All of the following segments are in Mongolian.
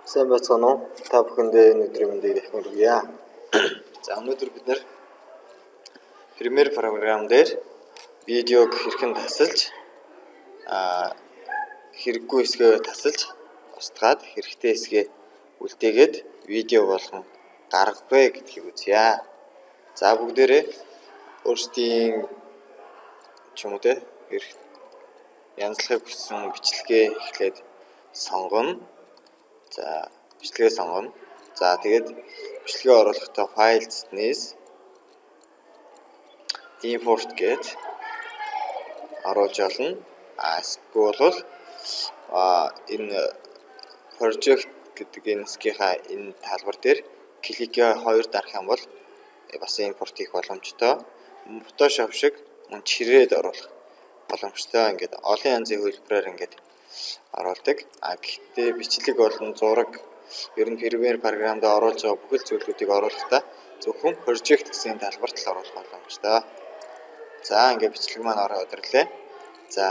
Сайн байцгаана уу? Та бүхэндээ өнөөдрийн мэндийг хүргье. За өнөөдөр бид нэр Premiere програм дээр видеог хэрхэн тасалж хэрэггүй хэсгээ тасалж устгаад хэрэгтэй хэсгээ үлдээгээд видео болгон гаргах вэ гэдгийг үзье. За бүгдээрээ өөрсдийн ч юм уу те янзлахыг хүссэн бичлэгээ эхлээд сонгоно. За бичлэгээ сонгоно. За тэгээд бичлэгээ оруулахдаа Files-нээс import гэж оруулж олно. Эсвэл энэ project гэдэг энэ хэсгийнхаа энэ талбар дээр кликээ 2 дарах юм бол бас импорт хийх боломжтой. Photoshop шиг мөн чирээд оруулах боломжтой. Ингээд олон янзын хөлбөрөөр ингээд оруулдаг. Гэхдээ бичлэг болон зураг ер нь Premiere програмд оруулж байгаа бүхэл зүйлүүдийг оруулахдаа зөвхөн project гэсэн талбарт л оруулах боломжтой. За ингээд бичлэг маань ороод ирлээ. За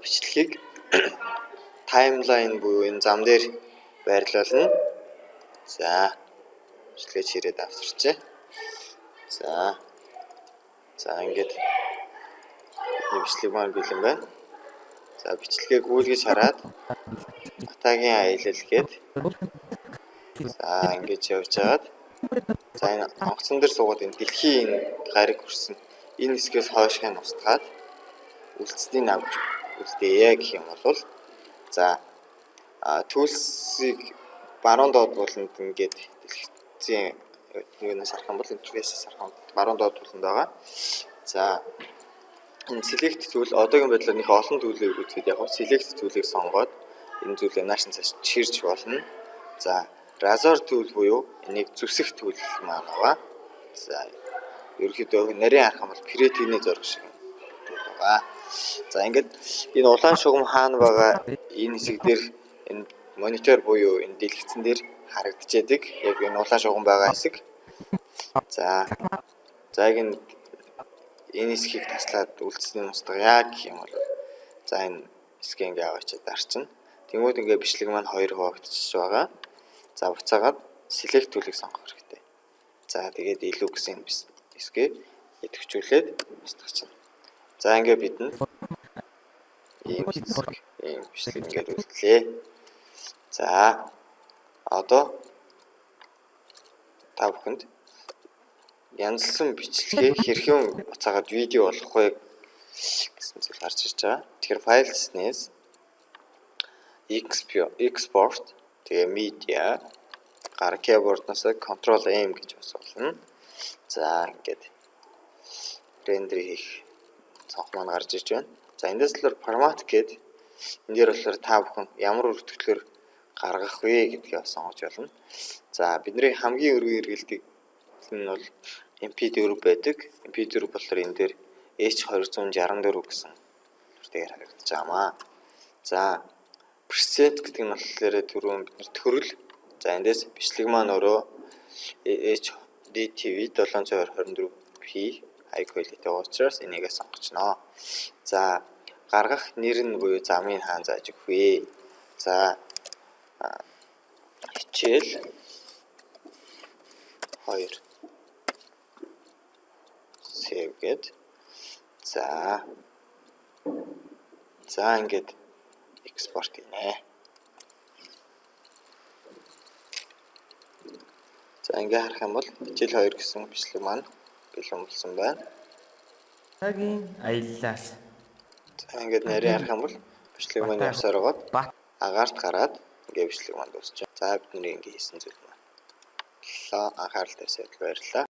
бичлэгийг таймлайн буюу энэ зам дээр байрлуулна. За бичлэгээ чирээд авчирчээ. За ингээд бичлэг маань бэлэн байна. За бичлэгээ гүйлгэж хараад батагийн аялал гээд за ингэж явж хагаад за энэ онгоцон дээр суугаад энэ дэлхийн энэ гариг хүрсэн энэ хэсгээс хойшхыг устгаад үлдсэнийг авч үлдээе гэх юм бол за tools-ыг баруун доод буланд ингээд дэлгэцийн юунаас харах юм бол интерфейсээс харах юм баруун доод буланд байгаа. За энэ select tool одоогийн байдлаар нэг олон зүйлийг үзээд яг select tool-ыг сонгоод энэ зүйлээ нааш нь цааш чирж болно. За razor tool буюу энийг зүсэх tool маань байгаа. За ерөнхийдөө нарийн харах юм бол create-ийн зураг шиг байгаа. За ингээд энэ улаан шугам хаана байгаа энэ хэсэг дээр энэ монитор буюу энэ дэлгэцэн дээр харагдчихэдэг. Яг энэ улаан шугам байгаа хэсэг. За энэ хэсгийг таслаад үлдсэнийг устгая гэх юм бол за энэ хэсгийг ингээ аваачаад дарчна. Тэнгүүд ингээ бичлэг маань 2 хуваагдчихж байгаа. За буцаагаад select tool-ыг сонгох хэрэгтэй. За тэгээд илүү гэсэн хэсгээ идэвхжүүлээд устгachна. За ингээ бидэнд ийм бичлэг ингээ үлдлээ. За одоо та бүхэнд янзлсан бичлэгээ хэрхэн буцаагаад видео болгох вэ гэсэн зүйл гарч ирж байгаа. Тэгэхээр Files-нээс export тэгээ media keyboard-наас Ctrl M гэж бас болно. За ингээд рендер хийх цонх маань гарч ирж байна. За эндээс л формат гээд энэ дээр болохоор та бүхэн ямар өртгөлөөр гаргах вэ гэдгийг сонгож болно. За бидний хамгийн өргөн хэрэгэлдэг нь бол MP4 байдаг. MP4 болохоор энэ дээр H264 гэсэн төрөөр харагдаж байгаамаа. За preset гэдэг нь болохоор түрүүн бид нэр төрөл. За эндээс бичлэг маань өөрөө HDTV 724p high quality учраас энийгээ сонгочноо. За гаргах нэр нь буюу замын хаан зааж өгөх вэ. За хичээл 2 save гээд за ингээд export гинэ. За ингээ харах юм бол хичээл 2 гэсэн бичлэг маань бэлэн болсон байна. Тагийн аяллаас. За ингээд нарийн харах юм бол бичлэг маань явсаар байгаад агаарт гараад ингээ бичлэг маань дуусч байна. За бидний ингээ хийсэн зүйл маань. Анхаарал тавьсанд баярлалаа.